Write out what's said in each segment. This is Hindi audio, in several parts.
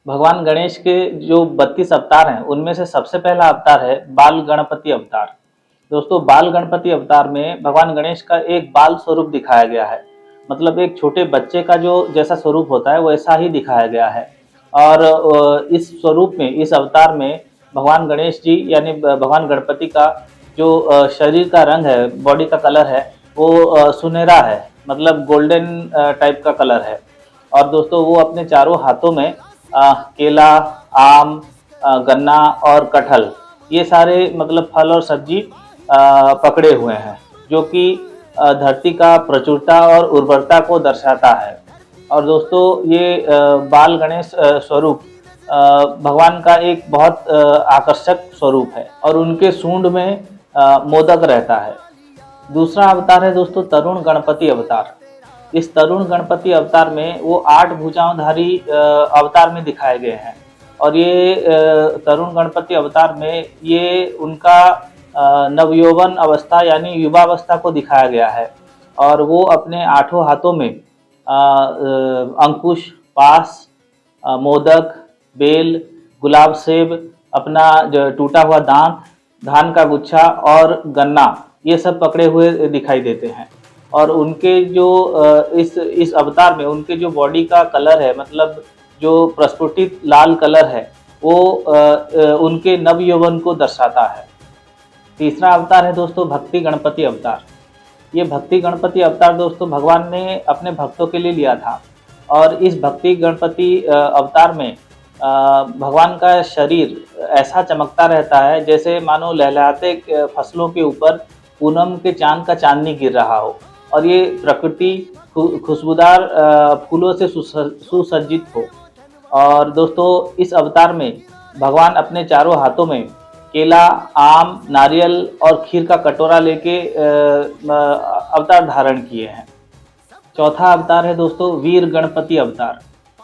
भगवान गणेश के जो 32 अवतार हैं उनमें से सबसे पहला अवतार है बाल गणपति अवतार। दोस्तों, बाल गणपति अवतार में भगवान गणेश का एक बाल स्वरूप दिखाया गया है, मतलब एक छोटे बच्चे का जो जैसा स्वरूप होता है वैसा ही दिखाया गया है। और इस स्वरूप में, इस अवतार में भगवान गणेश जी यानी भगवान गणपति का जो शरीर का रंग है, बॉडी का कलर है, वो सुनहरा है, मतलब गोल्डन टाइप का कलर है। और दोस्तों, वो अपने चारों हाथों में केला, आम, गन्ना और कटहल, ये सारे मतलब फल और सब्जी पकड़े हुए हैं, जो कि धरती का प्रचुरता और उर्वरता को दर्शाता है। और दोस्तों, ये बाल गणेश स्वरूप भगवान का एक बहुत आकर्षक स्वरूप है और उनके सूंड में मोदक रहता है। दूसरा अवतार है दोस्तों तरुण गणपति अवतार। इस तरुण गणपति अवतार में वो 8 भुजाओंधारी अवतार में दिखाए गए हैं। और ये तरुण गणपति अवतार में ये उनका नवयौवन अवस्था यानी युवावस्था को दिखाया गया है। और वो अपने 8 हाथों में अंकुश, पास, मोदक, बेल, गुलाब, सेब, अपना जो टूटा हुआ दांत, धान का गुच्छा और गन्ना, ये सब पकड़े हुए दिखाई देते हैं। और उनके जो इस अवतार में उनके जो बॉडी का कलर है, मतलब जो प्रस्फुटित लाल कलर है, वो उनके नव यौवन को दर्शाता है। तीसरा अवतार है दोस्तों भक्ति गणपति अवतार। ये भक्ति गणपति अवतार दोस्तों भगवान ने अपने भक्तों के लिए लिया था। और इस भक्ति गणपति अवतार में भगवान का शरीर ऐसा चमकता रहता है जैसे मानो लहलहाते फसलों के ऊपर पूनम के चांद का चांदनी गिर रहा हो। और ये प्रकृति खुशबूदार फूलों से सुसज्जित हो। और दोस्तों, इस अवतार में भगवान अपने चारों हाथों में केला, आम, नारियल और खीर का कटोरा लेके अवतार धारण किए हैं। चौथा अवतार है दोस्तों वीर गणपति अवतार।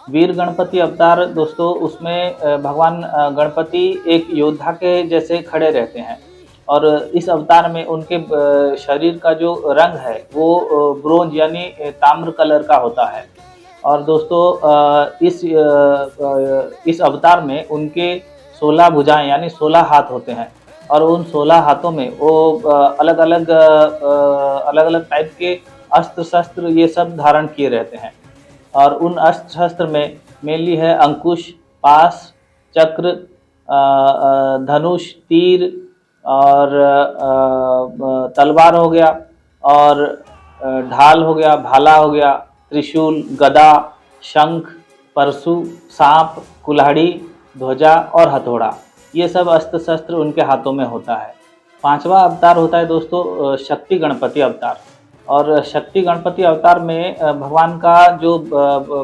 वीर गणपति अवतार दोस्तों, उसमें भगवान गणपति एक योद्धा के जैसे खड़े रहते हैं। और इस अवतार में उनके शरीर का जो रंग है वो ब्रोंज यानी ताम्र कलर का होता है। और दोस्तों, इस अवतार में उनके 16 भुजाएं यानी 16 हाथ होते हैं। और उन 16 हाथों में वो अलग अलग टाइप के अस्त्र शस्त्र ये सब धारण किए रहते हैं। और उन अस्त्र शस्त्र में मेनली है अंकुश, पास, चक्र, धनुष, तीर और तलवार हो गया, और ढाल हो गया, भाला हो गया, त्रिशूल, गदा, शंख, परशु, सांप, कुल्हाड़ी, ध्वजा और हथौड़ा, ये सब अस्त्र शस्त्र उनके हाथों में होता है। पांचवा अवतार होता है दोस्तों शक्ति गणपति अवतार। और शक्ति गणपति अवतार में भगवान का जो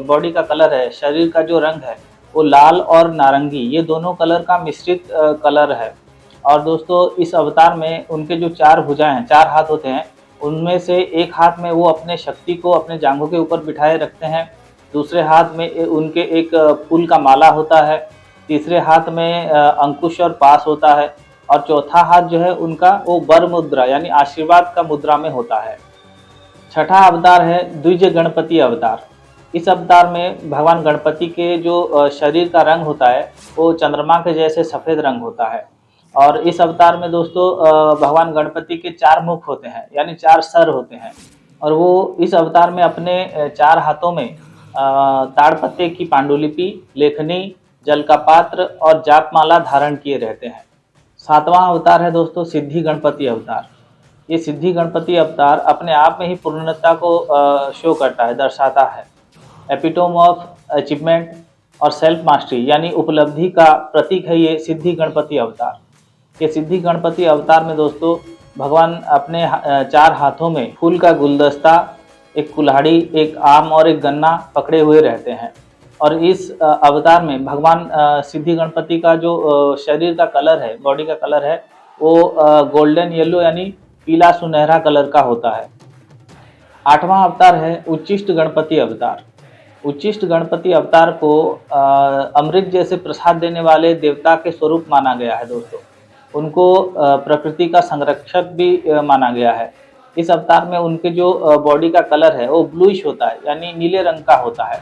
बॉडी का कलर है, शरीर का जो रंग है, वो लाल और नारंगी, ये दोनों कलर का मिश्रित कलर है। और दोस्तों, इस अवतार में उनके जो 4 भुजाएं हैं, 4 हाथ होते हैं, उनमें से एक हाथ में वो अपने शक्ति को अपने जांघों के ऊपर बिठाए रखते हैं, दूसरे हाथ में उनके एक फूल का माला होता है, तीसरे हाथ में अंकुश और पास होता है, और चौथा हाथ जो है उनका वो वर मुद्रा यानी आशीर्वाद का मुद्रा में होता है। छठा अवतार है द्विज गणपति अवतार। इस अवतार में भगवान गणपति के जो शरीर का रंग होता है वो चंद्रमा के जैसे सफ़ेद रंग होता है। और इस अवतार में दोस्तों भगवान गणपति के 4 मुख होते हैं यानी 4 सर होते हैं। और वो इस अवतार में अपने 4 हाथों में ताड़पत्ते की पांडुलिपि, लेखनी, जल का पात्र और जापमाला धारण किए रहते हैं। 7वां अवतार है दोस्तों सिद्धि गणपति अवतार। ये सिद्धि गणपति अवतार अपने आप में ही पूर्णता को शो करता है, दर्शाता है। एपिटोम ऑफ अचीवमेंट और सेल्फ मास्टरी यानी उपलब्धि का प्रतीक है ये सिद्धि गणपति अवतार। ये सिद्धि गणपति अवतार में दोस्तों भगवान अपने 4 हाथों में फूल का गुलदस्ता, एक कुल्हाड़ी, एक आम और एक गन्ना पकड़े हुए रहते हैं। और इस अवतार में भगवान सिद्धि गणपति का जो शरीर का कलर है, बॉडी का कलर है, वो गोल्डन येलो यानी पीला सुनहरा कलर का होता है। 8वां अवतार है उच्चिष्ट गणपति अवतार। उच्चिष्ट गणपति अवतार को अमृत जैसे प्रसाद देने वाले देवता के स्वरूप माना गया है दोस्तों। उनको प्रकृति का संरक्षक भी माना गया है। इस अवतार में उनके जो बॉडी का कलर है वो ब्लूइश होता है, यानी नीले रंग का होता है।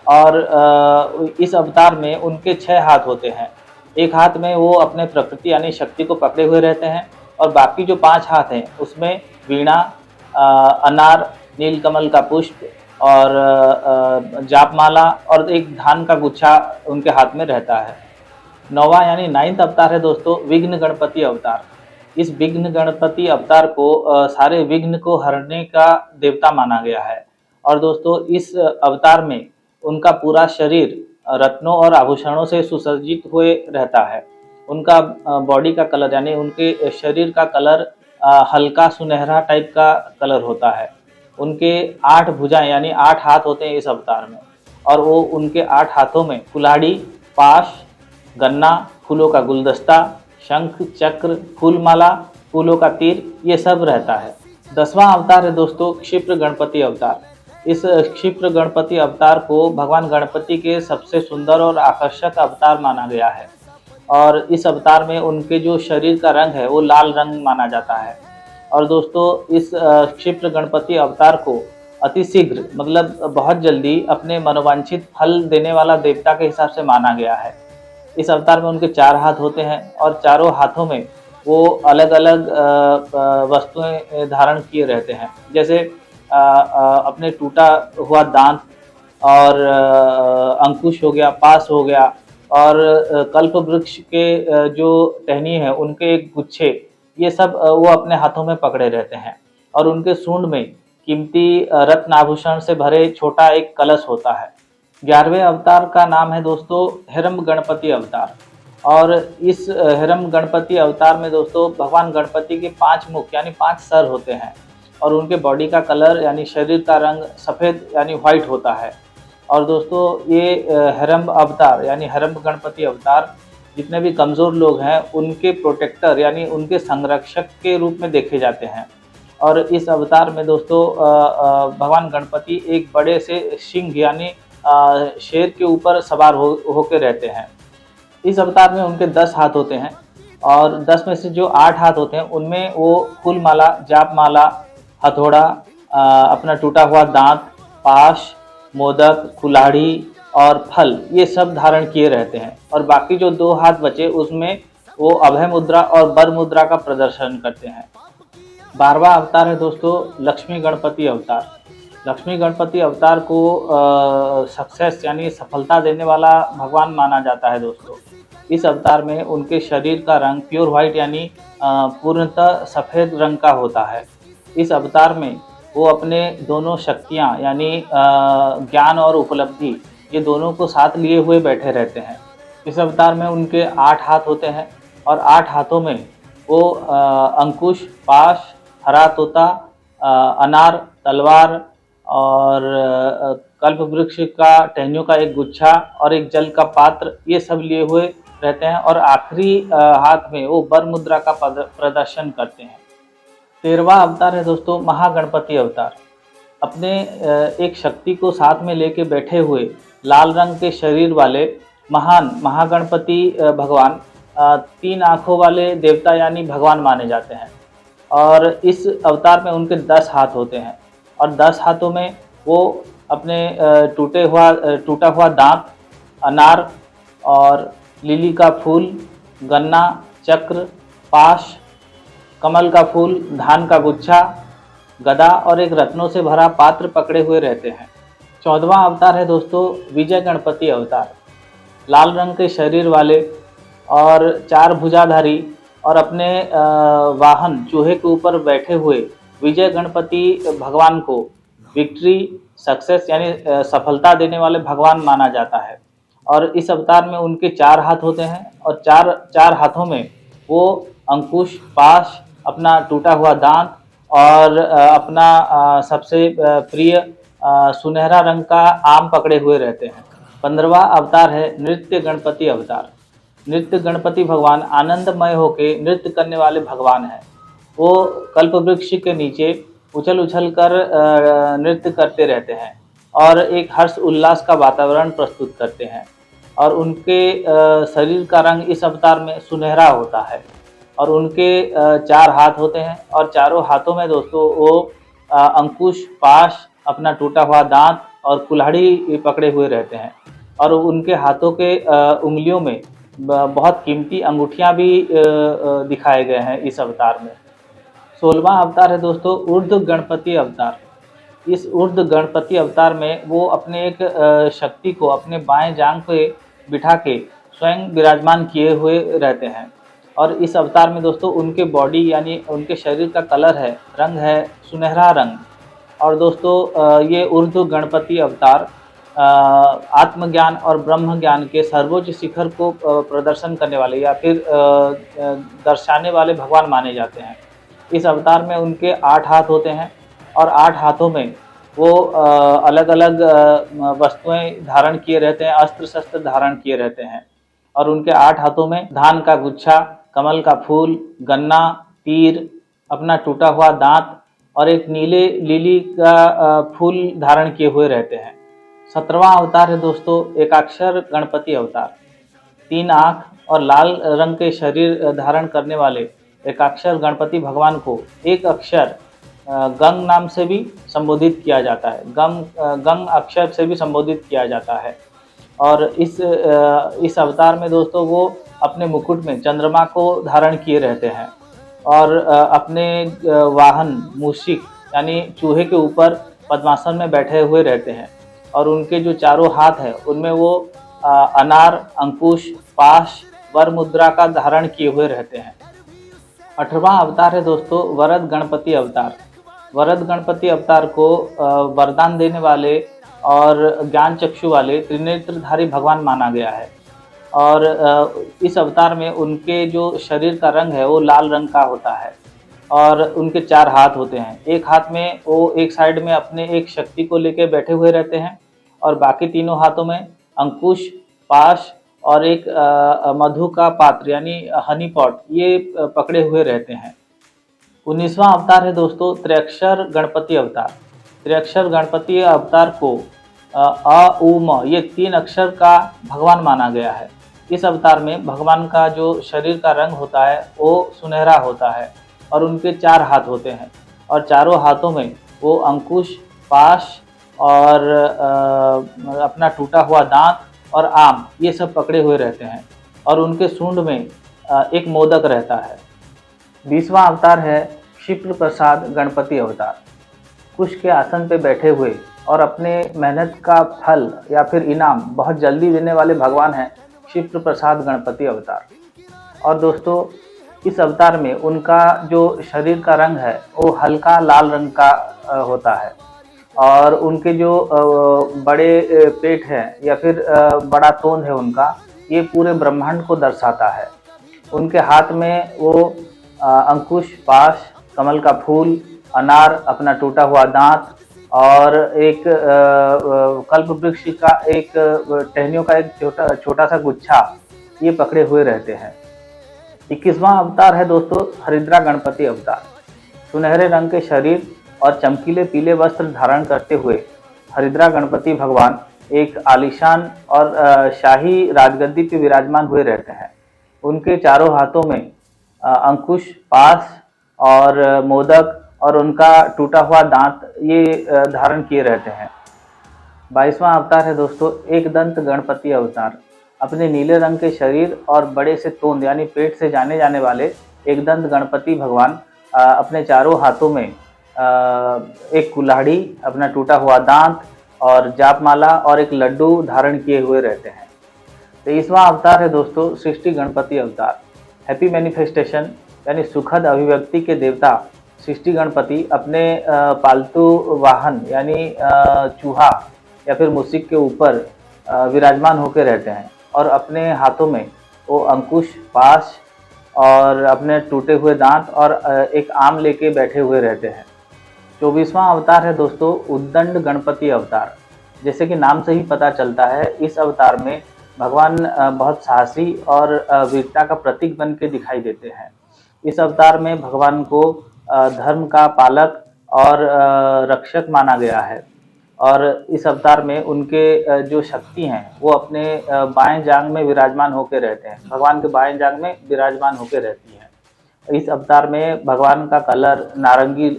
और इस अवतार में उनके 6 हाथ होते हैं। एक हाथ में वो अपने प्रकृति यानी शक्ति को पकड़े हुए रहते हैं, और बाकी जो 5 हाथ हैं उसमें वीणा, अनार, नीलकमल का पुष्प और जापमाला और एक धान का गुच्छा उनके हाथ में रहता है। 9वां यानी 9th अवतार है दोस्तों विघ्न गणपति अवतार। इस विघ्न गणपति अवतार को सारे विघ्न को हरने का देवता माना गया है। और दोस्तों इस अवतार में उनका पूरा शरीर रत्नों और आभूषणों से सुसज्जित हुए रहता है। उनका बॉडी का कलर यानी उनके शरीर का कलर हल्का सुनहरा टाइप का कलर होता है। उनके 8 भुजाएं यानी 8 हाथ होते हैं इस अवतार में, और वो उनके 8 हाथों में कुल्हाड़ी, पाश, गन्ना, फूलों का गुलदस्ता, शंख, चक्र, फूलमाला, फूलों का तीर, ये सब रहता है। 10वां अवतार है दोस्तों क्षिप्र गणपति अवतार। इस क्षिप्र गणपति अवतार को भगवान गणपति के सबसे सुंदर और आकर्षक अवतार माना गया है। और इस अवतार में उनके जो शरीर का रंग है वो लाल रंग माना जाता है। और दोस्तों इस क्षिप्र गणपति अवतार को अतिशीघ्र मतलब बहुत जल्दी अपने मनोवांछित फल देने वाला देवता के हिसाब से माना गया है। इस अवतार में उनके 4 हाथ होते हैं, और चारों हाथों में वो अलग अलग वस्तुएं धारण किए रहते हैं। जैसे अपने टूटा हुआ दांत और अंकुश हो गया, पास हो गया, और कल्प वृक्ष के जो टहनी है उनके गुच्छे, ये सब वो अपने हाथों में पकड़े रहते हैं। और उनके सूंड में कीमती रत्न आभूषण से भरे छोटा एक कलश होता है। 11वें अवतार का नाम है दोस्तों हेरम्ब गणपति अवतार। और इस हेरम्ब गणपति अवतार में दोस्तों भगवान गणपति के 5 मुख यानी 5 सर होते हैं, और उनके बॉडी का कलर यानी शरीर का रंग सफ़ेद यानी व्हाइट होता है। और दोस्तों ये हेरम्ब अवतार यानी हेरम्ब गणपति अवतार जितने भी कमज़ोर लोग हैं उनके प्रोटेक्टर यानी उनके संरक्षक के रूप में देखे जाते हैं। और इस अवतार में दोस्तों भगवान गणपति एक बड़े से सिंह यानी शेर के ऊपर सवार होकर रहते हैं। इस अवतार में उनके 10 हाथ होते हैं, और 10 में से जो 8 हाथ होते हैं उनमें वो फूलमाला, जापमाला, हथौड़ा, अपना टूटा हुआ दांत, पाश, मोदक, कुल्हाड़ी और फल, ये सब धारण किए रहते हैं। और बाकी जो 2 हाथ बचे उसमें वो अभय मुद्रा और बर मुद्रा का प्रदर्शन करते हैं। 12वां अवतार है दोस्तों लक्ष्मी गणपति अवतार। लक्ष्मी गणपति अवतार को सक्सेस यानी सफलता देने वाला भगवान माना जाता है दोस्तों। इस अवतार में उनके शरीर का रंग प्योर व्हाइट यानी पूर्णतः सफ़ेद रंग का होता है। इस अवतार में वो अपने दोनों शक्तियाँ यानी ज्ञान और उपलब्धि, ये दोनों को साथ लिए हुए बैठे रहते हैं। इस अवतार में उनके 8 हाथ होते हैं, और 8 हाथों में वो अंकुश, पाश, हरा तोता, अनार, तलवार और कल्प वृक्ष का टहनियों का एक गुच्छा और एक जल का पात्र, ये सब लिए हुए रहते हैं। और आखिरी हाथ में वो बर मुद्रा का प्रदर्शन करते हैं। 13वां अवतार है दोस्तों महागणपति अवतार। अपने एक शक्ति को साथ में लेके बैठे हुए लाल रंग के शरीर वाले महान महागणपति भगवान 3 आँखों वाले देवता यानी भगवान माने जाते हैं। और इस अवतार में उनके 10 हाथ होते हैं, और 10 हाथों में वो अपने टूटा हुआ दांत, अनार और लिली का फूल, गन्ना, चक्र, पाश, कमल का फूल, धान का गुच्छा, गदा और एक रत्नों से भरा पात्र पकड़े हुए रहते हैं। 14वां अवतार है दोस्तों विजय गणपति अवतार। लाल रंग के शरीर वाले और 4 भुजाधारी और अपने वाहन चूहे के ऊपर बैठे हुए विजय गणपति भगवान को विक्ट्री, सक्सेस यानी सफलता देने वाले भगवान माना जाता है। और इस अवतार में उनके 4 हाथ होते हैं, और चार हाथों में वो अंकुश, पाश, अपना टूटा हुआ दांत और अपना सबसे प्रिय सुनहरा रंग का आम पकड़े हुए रहते हैं। 15वां अवतार है नृत्य गणपति अवतार। नृत्य गणपति भगवान आनंदमय होकर नृत्य करने वाले भगवान हैं। वो कल्प वृक्ष के नीचे उछल उछल कर नृत्य करते रहते हैं, और एक हर्ष उल्लास का वातावरण प्रस्तुत करते हैं। और उनके शरीर का रंग इस अवतार में सुनहरा होता है और उनके 4 हाथ होते हैं और चारों हाथों में दोस्तों वो अंकुश, पाश, अपना टूटा हुआ दांत और कुल्हाड़ी पकड़े हुए रहते हैं। और उनके हाथों के उंगलियों में बहुत कीमती अंगूठियां भी दिखाए गए हैं इस अवतार में। 16वां अवतार है दोस्तों ऊर्ध्व गणपति अवतार। इस ऊर्ध्व गणपति अवतार में वो अपने एक शक्ति को अपने बाएं जांघ पे बिठा के स्वयं विराजमान किए हुए रहते हैं। और इस अवतार में दोस्तों उनके बॉडी यानी उनके शरीर का कलर है, रंग है सुनहरा रंग। और दोस्तों ये ऊर्ध्व गणपति अवतार आत्मज्ञान और ब्रह्म ज्ञान के सर्वोच्च शिखर को प्रदर्शन करने वाले या फिर दर्शाने वाले भगवान माने जाते हैं। इस अवतार में उनके 8 हाथ होते हैं और 8 हाथों में वो अलग अलग वस्तुएं धारण किए रहते हैं, अस्त्र शस्त्र धारण किए रहते हैं। और उनके 8 हाथों में धान का गुच्छा, कमल का फूल, गन्ना, तीर, अपना टूटा हुआ दांत और एक नीले लिली का फूल धारण किए हुए रहते हैं। 17वां अवतार है दोस्तों एकाक्षर गणपति अवतार। 3 आँख और लाल रंग के शरीर धारण करने वाले एकाक्षर गणपति भगवान को एक अक्षर गंग नाम से भी संबोधित किया जाता है, गंग अक्षर से भी संबोधित किया जाता है। और इस अवतार में दोस्तों वो अपने मुकुट में चंद्रमा को धारण किए रहते हैं और अपने वाहन मूषिक यानी चूहे के ऊपर पद्मासन में बैठे हुए रहते हैं। और उनके जो चारों हाथ हैं उनमें वो अनार, अंकुश, पाश, वर मुद्रा का धारण किए हुए रहते हैं। 18वां अवतार है दोस्तों वरद गणपति अवतार। वरद गणपति अवतार को वरदान देने वाले और ज्ञान चक्षु वाले त्रिनेत्रधारी भगवान माना गया है। और इस अवतार में उनके जो शरीर का रंग है वो लाल रंग का होता है और उनके 4 हाथ होते हैं। एक हाथ में वो एक साइड में अपने एक शक्ति को लेकर बैठे हुए रहते हैं और बाकी तीनों हाथों में अंकुश, पाश और एक मधु का पात्र यानी हनी पॉट ये पकड़े हुए रहते हैं। 19वां अवतार है दोस्तों त्र्यक्षर गणपति अवतार। त्र्यक्षर गणपति अवतार को अ, उ, म ये 3 अक्षर का भगवान माना गया है। इस अवतार में भगवान का जो शरीर का रंग होता है वो सुनहरा होता है और उनके 4 हाथ होते हैं और चारों हाथों में वो अंकुश, पाश और अपना टूटा हुआ दांत और आम ये सब पकड़े हुए रहते हैं और उनके सूंड में एक मोदक रहता है। 20वां अवतार है क्षिप्र प्रसाद गणपति अवतार। कुश के आसन पे बैठे हुए और अपने मेहनत का फल या फिर इनाम बहुत जल्दी देने वाले भगवान हैं क्षिप्र प्रसाद गणपति अवतार। और दोस्तों इस अवतार में उनका जो शरीर का रंग है वो हल्का लाल रंग का होता है और उनके जो बड़े पेट है या फिर बड़ा तोंद है उनका ये पूरे ब्रह्मांड को दर्शाता है। उनके हाथ में वो अंकुश, पाश, कमल का फूल, अनार, अपना टूटा हुआ दांत और एक कल्प वृक्ष का एक टहनियों का एक छोटा सा गुच्छा ये पकड़े हुए रहते हैं। 21वां अवतार है दोस्तों हरिद्रा गणपति अवतार। सुनहरे रंग के शरीर और चमकीले पीले वस्त्र धारण करते हुए हरिद्रा गणपति भगवान एक आलीशान और शाही राजगद्दी पे विराजमान हुए रहते हैं। उनके चारों हाथों में अंकुश, पास और मोदक और उनका टूटा हुआ दांत ये धारण किए रहते हैं। 22वां अवतार है दोस्तों एक दंत गणपति अवतार। अपने नीले रंग के शरीर और बड़े से तोंद यानी पेट से जाने जाने वाले एक दंत गणपति भगवान अपने चारों हाथों में एक कुल्हाड़ी, अपना टूटा हुआ दांत और जापमाला और एक लड्डू धारण किए हुए रहते हैं। 23वां अवतार है दोस्तों सृष्टि गणपति अवतार। हैप्पी मैनिफेस्टेशन यानी सुखद अभिव्यक्ति के देवता सृष्टि गणपति अपने पालतू वाहन यानी चूहा या फिर मूषिक के ऊपर विराजमान होकर रहते हैं और अपने हाथों में वो अंकुश, पाश और अपने टूटे हुए दांत और एक आम लेके बैठे हुए रहते हैं। 24वां अवतार है दोस्तों उद्दंड गणपति अवतार। जैसे कि नाम से ही पता चलता है इस अवतार में भगवान बहुत साहसी और वीरता का प्रतीक बन के दिखाई देते हैं। इस अवतार में भगवान को धर्म का पालक और रक्षक माना गया है। और इस अवतार में उनके जो शक्ति हैं वो अपने बाएं जांग में विराजमान होकर रहते हैं। भगवान के बाएं जांग में विराजमान होकर रहती है। इस अवतार में भगवान का कलर नारंगी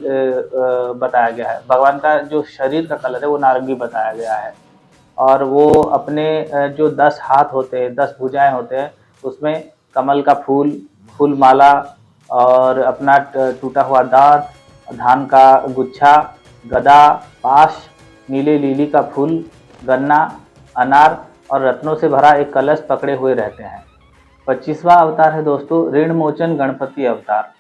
बताया गया है। भगवान का जो शरीर का कलर है वो नारंगी बताया गया है। और वो अपने जो 10 हाथ होते हैं, 10 भुजाएं होते हैं, उसमें कमल का फूल, फूल माला और अपना टूटा हुआ दांत, धान का गुच्छा, गदा, पाश, नीले लिली का फूल, गन्ना, अनार और रत्नों से भरा एक कलश पकड़े हुए रहते हैं। 25वां अवतार है दोस्तों ऋण मोचन गणपति अवतार।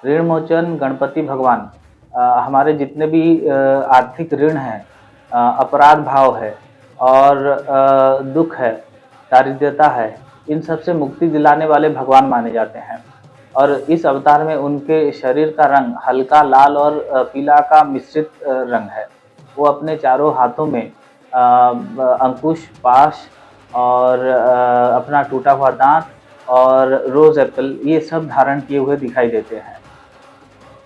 ऋण मोचन गणपति भगवान हमारे जितने भी आर्थिक ऋण हैं, अपराध भाव है और दुख है, दारिद्र्यता है, इन सब से मुक्ति दिलाने वाले भगवान माने जाते हैं। और इस अवतार में उनके शरीर का रंग हल्का लाल और पीला का मिश्रित रंग है। वो अपने चारों हाथों में अंकुश, पाश और अपना टूटा हुआ दांत और रोज एप्पल ये सब धारण किए हुए दिखाई देते हैं।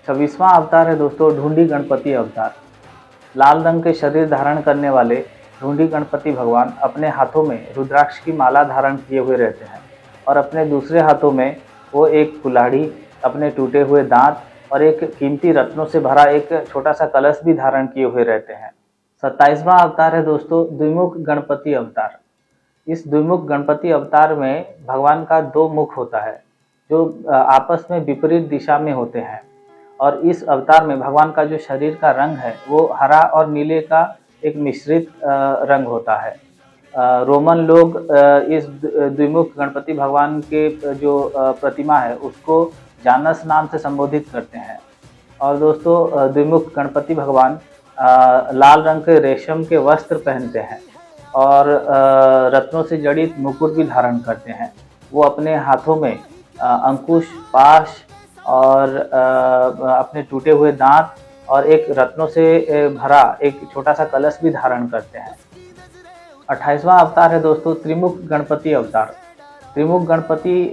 26वां अवतार है दोस्तों ढूंढी गणपति अवतार। लाल रंग के शरीर धारण करने वाले ढूंढी गणपति भगवान अपने हाथों में रुद्राक्ष की माला धारण किए हुए रहते हैं और अपने दूसरे हाथों में वो एक कुल्हाड़ी, अपने टूटे हुए दांत और एक कीमती रत्नों से भरा एक छोटा सा कलश भी धारण किए हुए रहते हैं। 27वां अवतार है दोस्तों द्विमुख गणपति अवतार। इस द्विमुख गणपति अवतार में भगवान का 2 मुख होता है जो आपस में विपरीत दिशा में होते हैं। और इस अवतार में भगवान का जो शरीर का रंग है वो हरा और नीले का एक मिश्रित रंग होता है। रोमन लोग इस द्विमुख गणपति भगवान के जो प्रतिमा है उसको जानस नाम से संबोधित करते हैं। और दोस्तों द्विमुख गणपति भगवान लाल रंग के रेशम के वस्त्र पहनते हैं और रत्नों से जड़ित मुकुट भी धारण करते हैं। वो अपने हाथों में अंकुश, पाश और अपने टूटे हुए दांत और एक रत्नों से भरा एक छोटा सा कलश भी धारण करते हैं। 28वां अवतार है दोस्तों त्रिमुख गणपति अवतार। त्रिमुख गणपति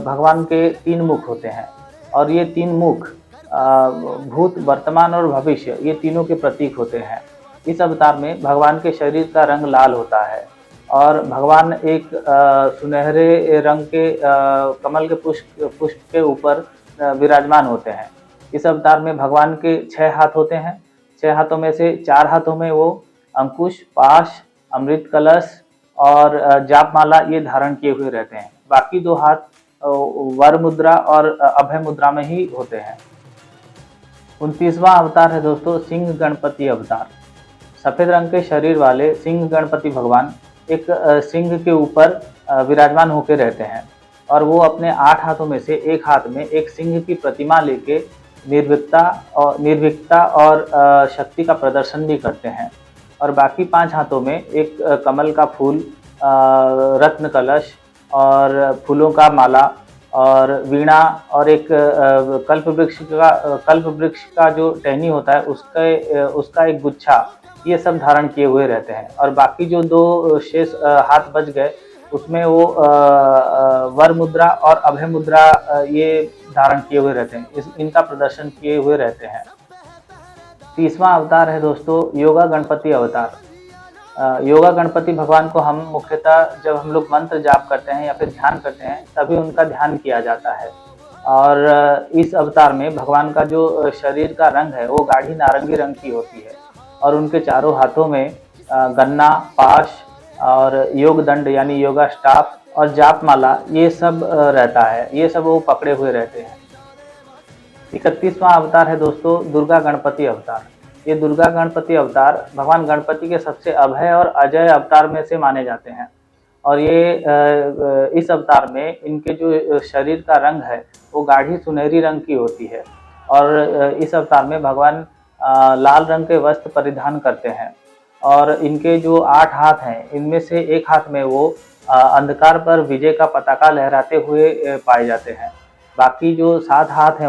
भगवान के 3 मुख होते हैं और ये 3 मुख भूत, वर्तमान और भविष्य ये तीनों के प्रतीक होते हैं। इस अवतार में भगवान के शरीर का रंग लाल होता है और भगवान एक सुनहरे रंग के कमल के पुष्प के ऊपर विराजमान होते हैं। इस अवतार में भगवान के 6 हाथ होते हैं। 6 हाथों में से 4 हाथों में वो अंकुश, पाश, अमृत कलश और जाप माला ये धारण किए हुए रहते हैं। बाकी 2 हाथ वर मुद्रा और अभय मुद्रा में ही होते हैं। 29वां अवतार है दोस्तों सिंह गणपति अवतार। सफेद रंग के शरीर वाले सिंह गणपति भगवान एक सिंह के ऊपर विराजमान होकर रहते हैं और वो अपने 8 हाथों में से एक हाथ में एक सिंह की प्रतिमा लेके निर्भीकता और शक्ति का प्रदर्शन भी करते हैं। और बाकी 5 हाथों में एक कमल का फूल, रत्न कलश और फूलों का माला और वीणा और एक कल्प वृक्ष का जो टहनी होता है उसका एक गुच्छा ये सब धारण किए हुए रहते हैं। और बाकी जो 2 शेष हाथ बच गए उसमें वो वर मुद्रा और अभय मुद्रा ये धारण किए हुए रहते हैं, इनका प्रदर्शन किए हुए रहते हैं। 30वां अवतार है दोस्तों योगा गणपति अवतार। योगा गणपति भगवान को हम मुख्यतः जब हम लोग मंत्र जाप करते हैं या फिर ध्यान करते हैं तभी उनका ध्यान किया जाता है। और इस अवतार में भगवान का जो शरीर का रंग है वो गाढ़ी नारंगी रंग की होती है और उनके चारों हाथों में गन्ना, पाश और योग दंड यानी योगा स्टाफ और जाप माला ये सब रहता है, ये सब वो पकड़े हुए रहते हैं। 31वां अवतार है दोस्तों दुर्गा गणपति अवतार। ये दुर्गा गणपति अवतार भगवान गणपति के सबसे अभय और अजय अवतार में से माने जाते हैं। और ये इस अवतार में इनके जो शरीर का रंग है वो गाढ़ी सुनहरी रंग की होती है और इस अवतार में भगवान लाल रंग के वस्त्र परिधान करते हैं। और इनके जो 8 हाथ हैं इनमें से एक हाथ में वो अंधकार पर विजय का पताका लहराते हुए पाए जाते हैं। बाकी जो 7 हाथ हैं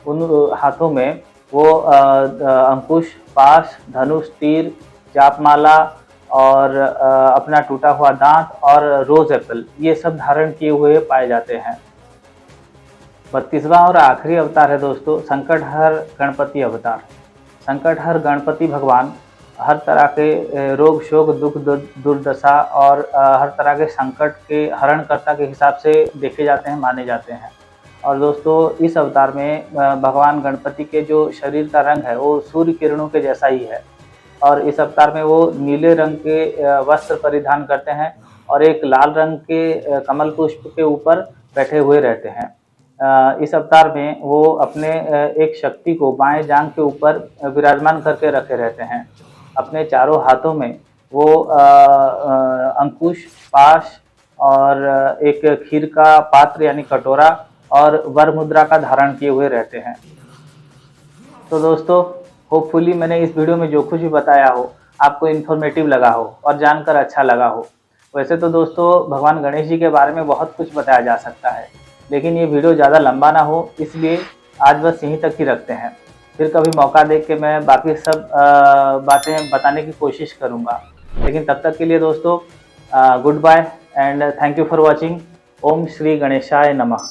उन हाथों में वो अंकुश, पाश, धनुष, तीर, जापमाला और अपना टूटा हुआ दांत और रोज एप्पल ये सब धारण किए हुए पाए जाते हैं। 32वां और आखिरी अवतार है दोस्तों संकटहर गणपति अवतार। संकटहर गणपति भगवान हर तरह के रोग शोक दुख दुर्दशा और हर तरह के संकट के हरणकर्ता के हिसाब से देखे जाते हैं, माने जाते हैं। और दोस्तों इस अवतार में भगवान गणपति के जो शरीर का रंग है वो सूर्य किरणों के जैसा ही है, और इस अवतार में वो नीले रंग के वस्त्र परिधान करते हैं और एक लाल रंग के कमल पुष्प के ऊपर बैठे हुए रहते हैं। इस अवतार में वो अपने एक शक्ति को बाएं जांघ के ऊपर विराजमान करके रखे रहते हैं। अपने चारों हाथों में वो अंकुश, पाश और एक खीर का पात्र यानी कटोरा और वर मुद्रा का धारण किए हुए रहते हैं। तो दोस्तों होपफुली मैंने इस वीडियो में जो कुछ भी बताया हो आपको इन्फॉर्मेटिव लगा हो और जानकर अच्छा लगा हो। वैसे तो दोस्तों भगवान गणेश जी के बारे में बहुत कुछ बताया जा सकता है, लेकिन ये वीडियो ज़्यादा लंबा ना हो इसलिए आज बस यहीं तक ही रखते हैं। फिर कभी मौका देख के मैं बाकी सब बातें बताने की कोशिश करूँगा। लेकिन तब तक के लिए दोस्तों goodbye and thank you for watching. ओम श्री गणेशाय नमः।